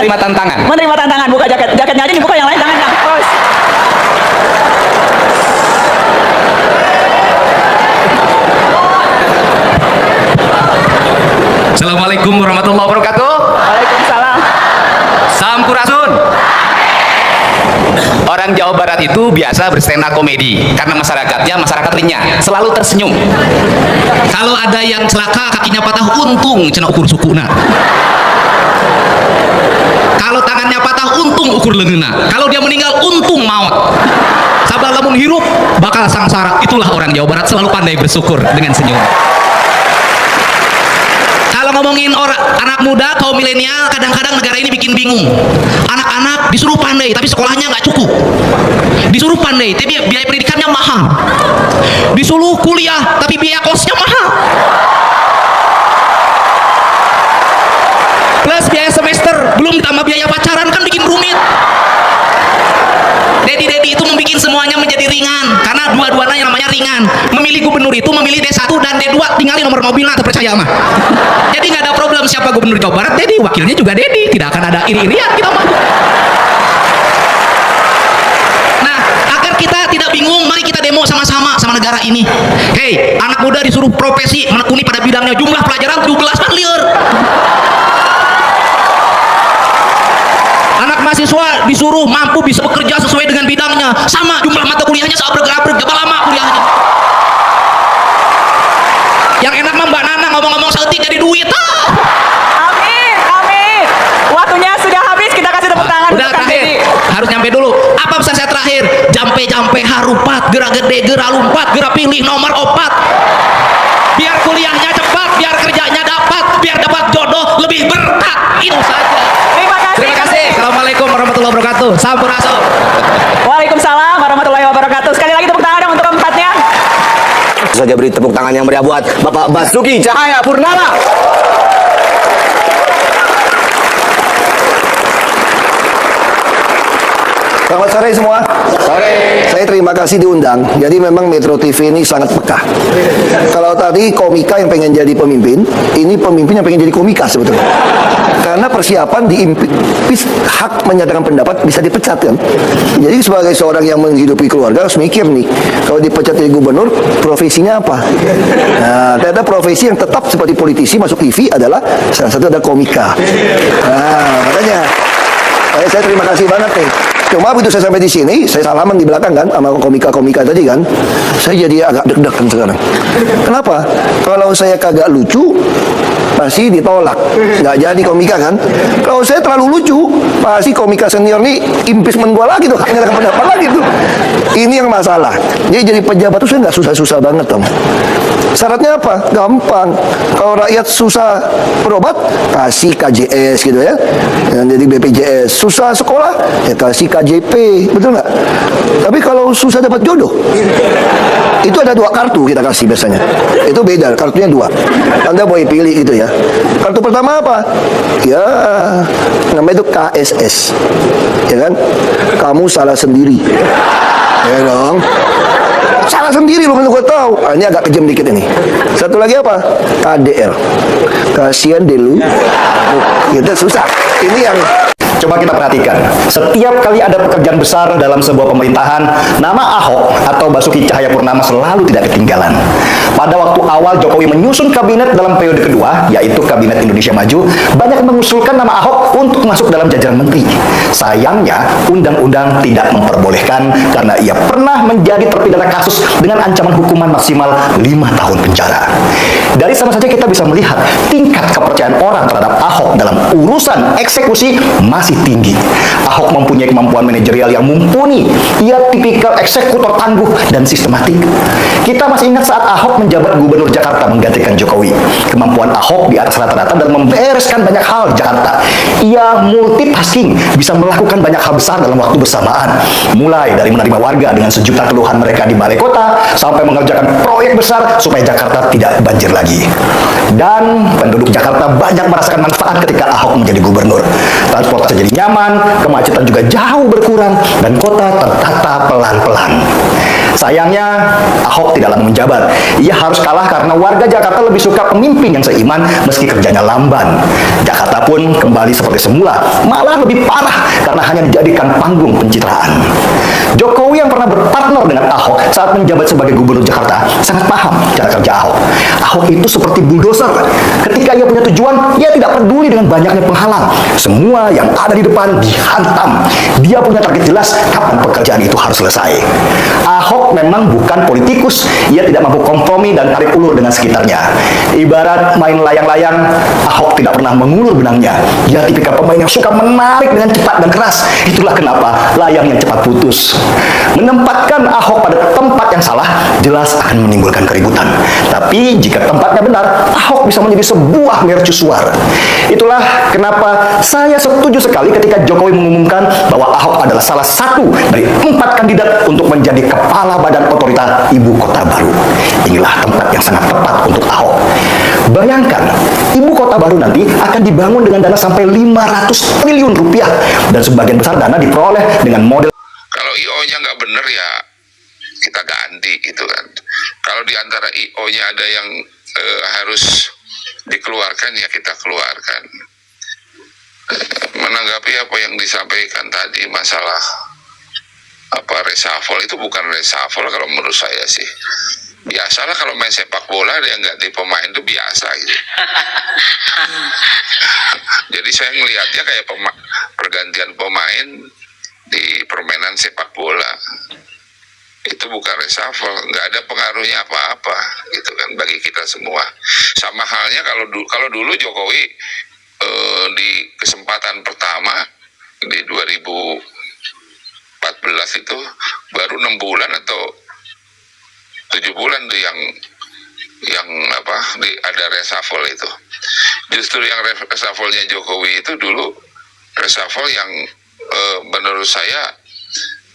menerima tantangan. Menerima tantangan, buka jaketnya aja dibuka, yang lain jangan. Bos. Assalamualaikum warahmatullahi wabarakatuh. Waalaikumsalam. Sampurasun. Orang Jawa Barat itu biasa berstand up komedi karena masyarakatnya masyarakat rinya, selalu tersenyum. Kalau ada yang celaka kakinya patah, untung cenah ukur sukuna. Kalau tangannya patah, untung ukur leungeuna. Kalau dia meninggal, untung maut. Sabab lamun hirup bakal sangsara. Itulah orang Jawa Barat, selalu pandai bersyukur dengan senyum. Kalau ngomongin orang anak muda, kaum milenial, kadang-kadang negara ini bikin bingung. Anak-anak disuruh pandai, tapi sekolahnya nggak cukup. Disuruh pandai, tapi biaya pendidikannya mahal. Disuruh kuliah, tapi biaya kosnya mahal. Plus biaya semester, belum ditambah biaya pacaran, kan bikin rumit. Dedi itu membuat semuanya menjadi ringan, karena dua-duanya yang namanya ringan. Memilih gubernur itu memilih D1 dan D2, tinggalin nomor mobilnya, terpercaya mah. Jadi nggak ada problem siapa gubernur Jawa Barat, Dedi, wakilnya juga Dedi, tidak akan ada iri-irian kita mah. Nah, agar kita tidak bingung, mari kita demo sama-sama sama negara ini. Hei, anak muda disuruh profesi menekuni pada bidangnya, jumlah pelajaran 17 kan liar. Anak mahasiswa disuruh mampu bisa bekerja sesuai dengan bidangnya, sama jumlah mata kuliahnya seabrek-abrek, berapa lama kuliahnya. Yang enak mah Mbak Nana ngomong-ngomong seetik jadi duit. Amin, amin. Waktunya sudah habis, kita kasih tepuk tangan. Udah terakhir, harus nyampe dulu. Apa pesan saya terakhir? Jampe-jampe harupat, gerak gede, gerak lompat, gerak pilih nomor 4. Biar kuliahnya cepat, biar kerjanya dapat, biar dapat jodoh lebih berkah. Itu saja. Terima kasih. Assalamualaikum warahmatullahi wabarakatuh. Sampurasun. Waalaikumsalam warahmatullahi wabarakatuh. Sekali lagi tepuk tangan dong untuk keempatnya. Saja beri tepuk tangan yang meriah buat Bapak Basuki Cahayapurnama. Selamat sore semua. Sore. Saya terima kasih diundang. Jadi memang Metro TV ini sangat peka. Kalau tadi komika yang pengen jadi pemimpin, ini pemimpin yang pengen jadi komika sebetulnya. Karena persiapan hak menyatakan pendapat bisa dipecat kan. Jadi sebagai seorang yang menghidupi keluarga harus mikir nih, kalau dipecat jadi gubernur, profesinya apa? Nah, ternyata profesi yang tetap seperti politisi masuk TV adalah salah satu ada komika. Nah, makanya saya terima kasih banget nih. Cuma begitu saya sampai di sini, saya salaman di belakang kan sama komika-komika tadi kan, saya jadi agak deg-degan sekarang. Kenapa? Kalau saya kagak lucu, pasti ditolak, nggak jadi komika kan. Kalau saya terlalu lucu, pasti komika senior nih impeachment gua lagi tuh, hanya pendapat lagi tuh. Ini yang masalah. Jadi pejabat tuh saya nggak susah-susah banget dong. Syaratnya apa? Gampang. Kalau rakyat susah berobat, kasih KJS gitu ya. Jadi BPJS. Susah sekolah, ya kasih KJP, betul nggak? Tapi kalau susah dapat jodoh, itu ada 2 kartu kita kasih biasanya. Itu beda, kartunya 2. Anda boleh pilih gitu ya. Kartu pertama apa? Ya, namanya itu KSS. Ya kan? Kamu salah sendiri. Ya dong. Salah sendiri loh, gue tahu. Ini agak kejam dikit ini. Satu lagi apa? KDL. Kasihan deh lu. Kita susah. Ini yang Coba kita perhatikan, setiap kali ada pekerjaan besar dalam sebuah pemerintahan, nama Ahok atau Basuki Cahayapurnama selalu tidak ketinggalan. Pada waktu awal Jokowi menyusun kabinet dalam periode kedua, yaitu Kabinet Indonesia Maju, banyak mengusulkan nama Ahok untuk masuk dalam jajaran menteri. Sayangnya, undang-undang tidak memperbolehkan karena ia pernah menjadi terpidana kasus dengan ancaman hukuman maksimal 5 tahun penjara. Dari sana saja kita bisa melihat tingkat kepercayaan orang terhadap Ahok dalam urusan eksekusi masih tinggi. Ahok mempunyai kemampuan manajerial yang mumpuni. Ia tipikal eksekutor tangguh dan sistematik. Kita masih ingat saat Ahok menjabat gubernur Jakarta menggantikan Jokowi. Kemampuan Ahok di atas rata-rata dalam membereskan banyak hal di Jakarta. Ia multitasking, bisa melakukan banyak hal besar dalam waktu bersamaan. Mulai dari menerima warga dengan sejuta keluhan mereka di balai kota, sampai mengerjakan proyek besar supaya Jakarta tidak banjir lagi. Dan penduduk Jakarta banyak merasakan manfaat ketika Ahok menjadi gubernur. Transportasi jadi nyaman, kemacetan juga jauh berkurang, dan kota tertata pelan-pelan. Sayangnya, Ahok tidak lama menjabat. Ia harus kalah karena warga Jakarta lebih suka pemimpin yang seiman meski kerjanya lamban. Jakarta pun kembali seperti semula, malah lebih parah karena hanya dijadikan panggung pencitraan. Jokowi yang pernah berpartner dengan Ahok saat menjabat sebagai gubernur Jakarta sangat paham cara kerja Ahok. Ahok itu seperti bulldozer. Ketika ia punya tujuan, ia tidak peduli dengan banyaknya penghalang. Semua yang ada di depan dihantam. Dia punya target jelas kapan pekerjaan itu harus selesai. Ahok memang bukan politikus. Ia tidak mampu kompromi dan tarik ulur dengan sekitarnya. Ibarat main layang-layang, Ahok tidak pernah mengulur benangnya. Dia tipikal pemain yang suka menarik dengan cepat dan keras. Itulah kenapa layangnya cepat putus. Menempatkan Ahok pada tempat yang salah jelas akan menimbulkan keributan. Tapi jika tempatnya benar, Ahok bisa menjadi sebuah mercusuar. Itulah kenapa saya setuju sekali ketika Jokowi mengumumkan bahwa Ahok adalah salah satu dari 4 kandidat untuk menjadi kepala badan otorita ibu kota baru. Inilah tempat yang sangat tepat untuk Ahok. Bayangkan, ibu kota baru nanti akan dibangun dengan dana sampai 500 triliun rupiah dan sebagian besar dana diperoleh dengan model. Kalau IO-nya nggak bener ya kita ganti gitu kan. Kalau di antara IO-nya ada yang harus dikeluarkan ya kita keluarkan. Menanggapi apa yang disampaikan tadi masalah reshuffle, itu bukan reshuffle kalau menurut saya sih. Biasalah kalau main sepak bola ada yang ganti pemain itu biasa gitu. Jadi saya ngelihatnya kayak pergantian pemain di permainan sepak bola. Itu bukan reshuffle, nggak ada pengaruhnya apa-apa gitu kan bagi kita semua. Sama halnya kalau dulu Jokowi di kesempatan pertama di 2014 itu baru 6 bulan atau 7 bulan tuh yang ada reshuffle itu. Justru yang reshuffle-nya Jokowi itu dulu reshuffle yang menurut saya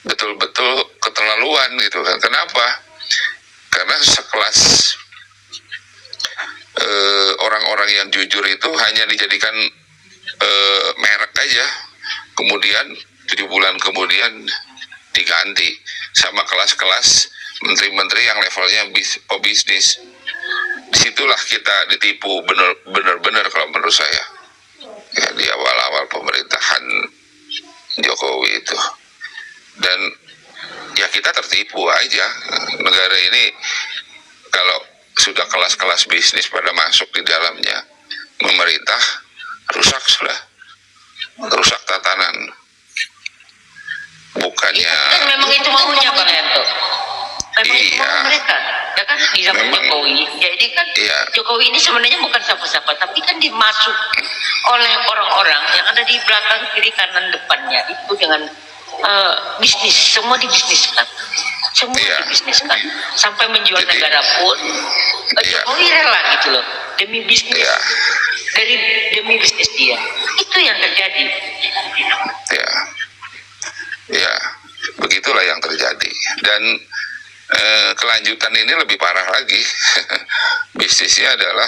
betul-betul keterlaluan gitu kan. Kenapa? Karena sekelas orang-orang yang jujur itu hanya dijadikan merek aja, kemudian 7 bulan kemudian diganti sama kelas-kelas menteri-menteri yang levelnya pebisnis. Disitulah kita ditipu benar-benar kalau menurut saya ya, di awal-awal pemerintahan Jokowi itu. Dan ya kita tertipu aja. Negara ini kalau sudah kelas-kelas bisnis pada masuk di dalamnya, memerintah rusak sudah, rusak tatanan. Bukannya kan memang itu maunya Bang Yanto. Memang itu iya, mau mereka, ya kan di zaman memang, Jokowi. Jadi kan iya, Jokowi ini sebenarnya bukan siapa-siapa, tapi kan dimasuk oleh orang-orang yang ada di belakang, kiri, kanan, depannya itu dengan bisnis, semua dibisniskan, semua iya, dibisniskan, sampai menjual jadi, negara pun iya, Jokowi rela gitu loh demi bisnis, iya, demi bisnis dia. Itu yang terjadi. ya, ya, begitulah yang terjadi. Dan kelanjutan ini lebih parah lagi. Bisnisnya adalah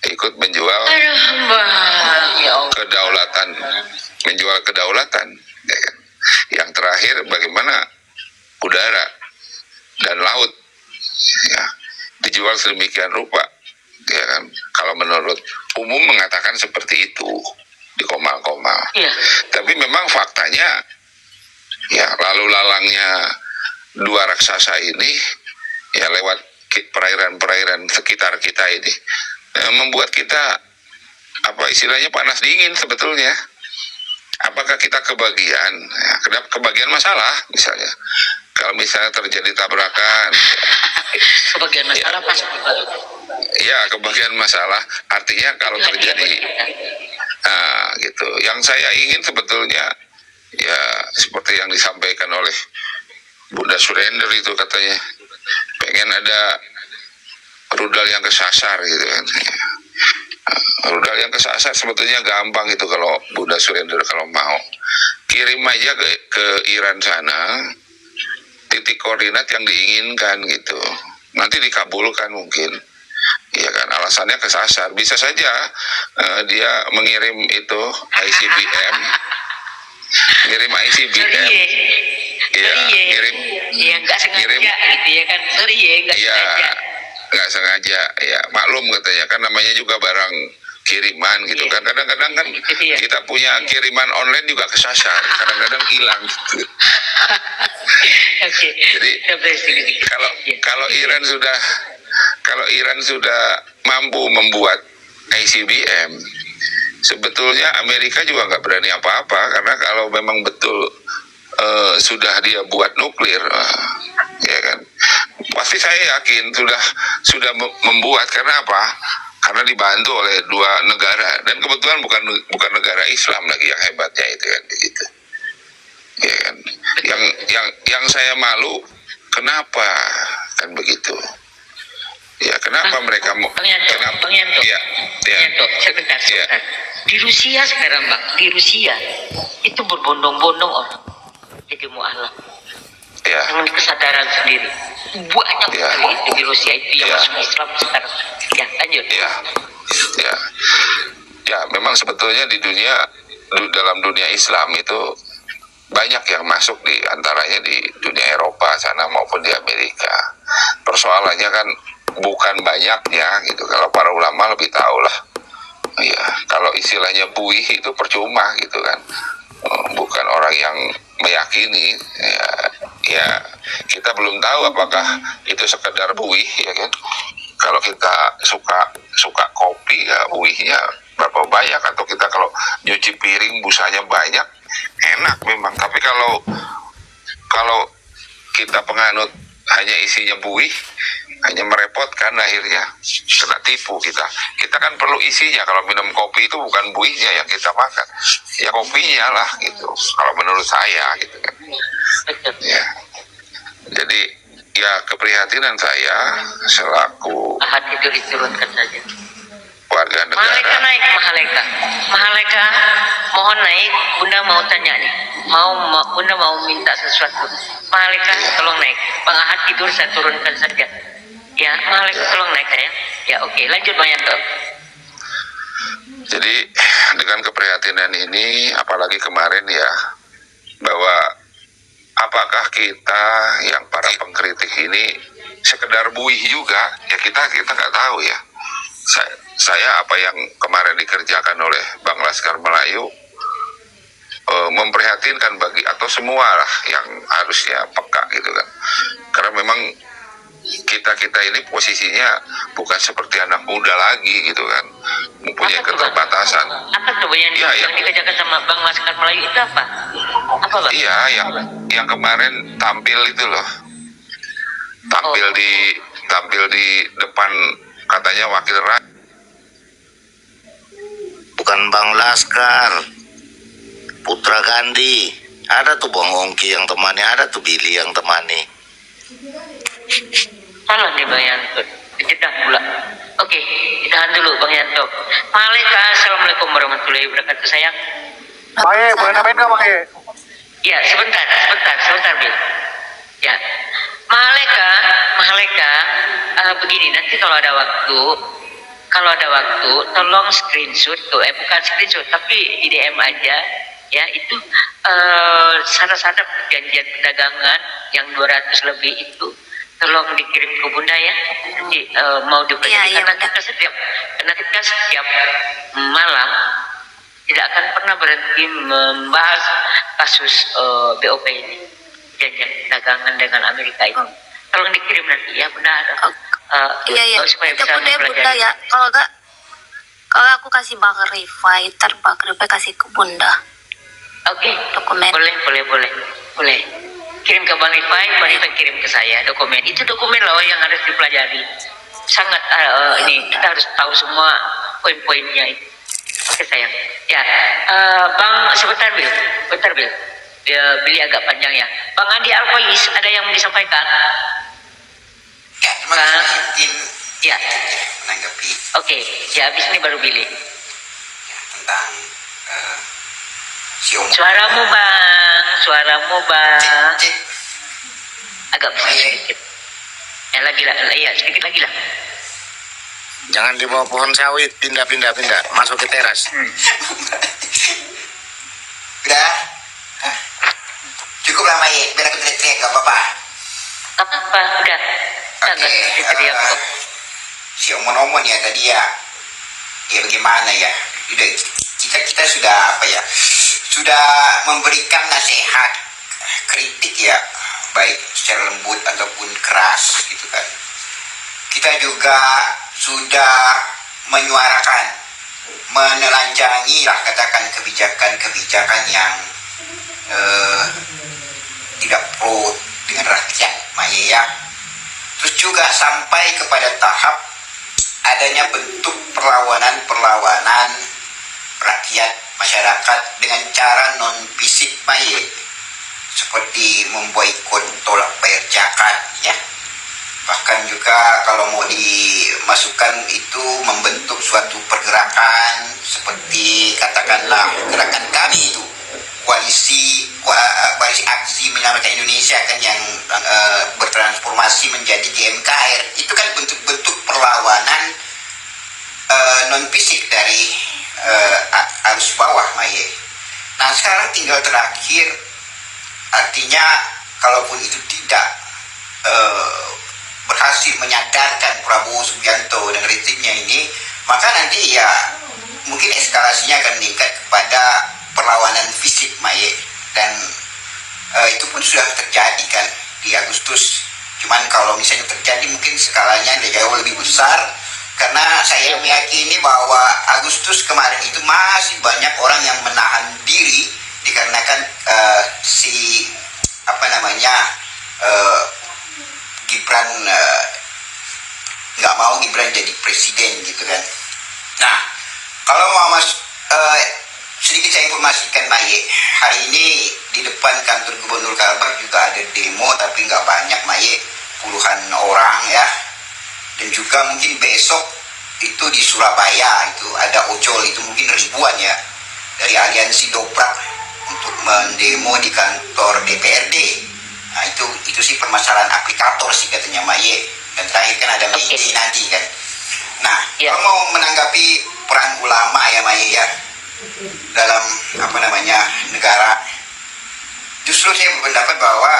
ikut menjual Aduh, Bang, ya Allah. kedaulatan, menjual kedaulatan. Ya kan? Yang terakhir bagaimana udara dan laut ya dijual sedemikian rupa, ya kan? Kalau menurut umum mengatakan seperti itu di komal-komal. Iya. Tapi memang faktanya ya lalu lalangnya dua raksasa ini ya lewat perairan-perairan sekitar kita ini membuat kita apa istilahnya panas dingin sebetulnya. Apakah kita kebagian? Ya, kebagian masalah misalnya. Kalau misalnya terjadi tabrakan, Kebagian masalah ya, pasti. ya kebagian masalah. Artinya kalau terjadi, gitu. Yang saya ingin sebetulnya ya seperti yang disampaikan oleh Bunda Surender itu katanya pengen ada rudal yang kesasar gitu kan. Rudal yang kesasar sebetulnya gampang itu kalau Bunda Surender kalau mau kirim aja ke Iran sana titik koordinat yang diinginkan gitu, nanti dikabulkan mungkin, ya kan. Alasannya kesasar, bisa saja dia mengirim itu ICBM, ngirim ICBM Iya, sorry ya, ngirim. ya nggak sengaja Ngirim. gitu ya kan, sorry ya nggak Iya, sengaja. nggak sengaja. Ya maklum katanya kan namanya juga barang kiriman gitu Iya. kan. Kadang-kadang kan Itu dia. kita punya kiriman online juga kesasar. Kadang-kadang hilang gitu. Oke. Jadi kalau Iya. kalau Iran sudah mampu membuat ICBM, sebetulnya Amerika juga nggak berani apa-apa, karena kalau memang betul sudah dia buat nuklir, ya kan, pasti saya yakin sudah membuat. Karena apa? Karena dibantu oleh dua negara, dan kebetulan bukan negara Islam lagi yang hebatnya itu kan begitu. Ya kan? Yang saya malu, kenapa kan begitu? Ya kenapa mereka mau? Bang Yanto, Kenapa? Bang Yanto, Ya, ya. Bang Yanto, sebentar. Di Rusia sekarang Bang, di Rusia itu berbondong-bondong orang jadi mualaf Ya. dengan kesadaran sendiri. Banyak Ya. sekali itu di Rusia itu yang Ya. masuk Islam sekarang. Ya, lanjut. Ya, memang sebetulnya dalam dunia Islam itu banyak yang masuk, di antaranya di dunia Eropa sana maupun di Amerika. Persoalannya kan bukan banyaknya gitu. Kalau para ulama lebih tahu lah. Ya, kalau istilahnya buih itu percuma gitu kan. Bukan orang yang meyakini. Ya, kita belum tahu apakah itu sekedar buih, ya kan. Kalau kita suka kopi, ya buihnya berapa banyak, atau kita kalau nyuci piring busanya banyak, enak memang. Tapi kalau kita penganut hanya isinya buih, hanya merepotkan, akhirnya kena tipu kita. Kita kan perlu isinya. Kalau minum kopi itu bukan buihnya yang kita makan, ya kopinya lah gitu. Kalau menurut saya gitu kan. Betul. Ya. Jadi ya keprihatinan saya selaku Ahad itu diturunkan saja. warga Mahaleka negara. naik, Mahaleka, mohon naik. Bunda mau tanya nih, Bunda mau minta sesuatu. Mahaleka, tolong naik. Bang Ahad tidur, saya turunkan saja. Ya, Mahaleka tolong naik ya. Ya, oke. Lanjut Bang Yanto. Jadi dengan keprihatinan ini, apalagi kemarin ya, bahwa apakah kita yang para pengkritik ini sekedar buih juga, ya kita nggak tahu ya. Saya apa yang kemarin dikerjakan oleh Bang Laskar Melayu memprihatinkan bagi atau semua lah yang harusnya peka gitu kan. Karena memang kita ini posisinya bukan seperti anak muda lagi gitu kan, mempunyai Apa tuh, Bang? keterbatasan. Apa tuh Bang Yanto Ya, yang dikerjakan sama Bang Laskar Melayu itu apa? Apa Bang? Iya, yang kemarin tampil itu loh, tampil di depan, katanya wakil rakyat. Bukan Bang Laskar, Putra Gandhi, ada tuh Bang Ongki yang temani, ada tuh Billy yang temani. Salah nih Bang Yanto, jeda pula. Oke, ditahan dulu Bang Yanto. Mahaleka, assalamualaikum warahmatullahi wabarakatuh sayang. Baik, boleh namain nggak Bang? Ya, sebentar, Bil. Ya, Mahaleka, begini, nanti kalau ada waktu, tolong screenshot tuh, bukan screenshot, tapi di DM aja, ya, itu syarat-syarat perjanjian perdagangan yang 200 lebih itu, tolong dikirim ke Bunda ya, nanti mau dipelajari, karena kita setiap malam tidak akan pernah berhenti membahas kasus BOP ini, perjanjian perdagangan dengan Amerika ini. Tolong dikirim nanti ya Bunda. Iya. Supaya Itu bisa Bunda mempelajari. ya. Kalau aku kasih Bang Rifai, Bang Rifai kasih ke Bunda. Oke. Dokumen. Boleh. Kirim ke Bang Rifai kirim ke saya dokumen. Itu dokumen loh yang harus dipelajari. Sangat ini kita harus tahu semua poin-poinnya itu. Oke sayang. Ya, Bang sebentar Bil. Beli agak panjang ya. Bang Andi Alkois, ada yang mau disampaikan? Ya. Menanggapi Oke, ya habis ini baru Billy. tentang si Om. Suaramu bang. Agak besar sedikit. Lagi lah, iya sedikit lagi lah. Jangan di bawah pohon sawit, pindah, masuk ke teras. Udah? Cukup? cukup lah Maye, biar aku teriak-teriak gak apa-apa. Apa udah Oke, teriak kok. si omon-omon ya tadi ya, ya bagaimana ya, udah kita sudah apa ya, sudah memberikan nasihat, kritik ya, baik secara lembut ataupun keras gitu kan. Kita juga sudah menyuarakan, menelanjangi lah katakan kebijakan-kebijakan yang tidak pro dengan rakyat Maye ya. Terus juga sampai kepada tahap adanya bentuk perlawanan rakyat masyarakat dengan cara non fisik Maye, seperti memboikot tolak bayar zakat ya. Bahkan juga kalau mau dimasukkan itu membentuk suatu pergerakan seperti katakanlah gerakan kami itu koalisi aksi menyelamatkan Indonesia kan yang bertransformasi menjadi GMKR, itu kan bentuk-bentuk perlawanan non fisik dari arus bawah Maye. Nah sekarang tinggal terakhir, artinya kalaupun itu tidak berhasil menyadarkan Prabowo Subianto dan rezekinya ini, maka nanti ya mungkin eskalasinya akan meningkat kepada perlawanan fisik Maye. Dan itu pun sudah terjadi kan di Agustus. Cuman kalau misalnya terjadi mungkin skalanya jauh lebih besar, karena saya meyakini bahwa Agustus kemarin itu masih banyak orang yang menahan diri dikarenakan si apa namanya Gibran nggak mau Gibran jadi presiden gitu kan. Nah kalau mau sedikit saya informasikan Maye, hari ini di depan kantor Gubernur Kalbar juga ada demo, tapi nggak banyak Maye, puluhan orang ya. Dan juga mungkin besok itu di Surabaya itu ada ojol, itu mungkin ribuan ya, dari aliansi Dobrak untuk mendemo di kantor DPRD. Nah itu sih permasalahan aplikator sih katanya Maye. Dan terakhir kan ada meeting nanti kan. Nah kalau mau menanggapi peran ulama ya Maye ya dalam apa namanya negara, justru saya berpendapat bahwa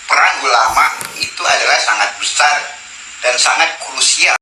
peran ulama itu adalah sangat besar dan sangat krusial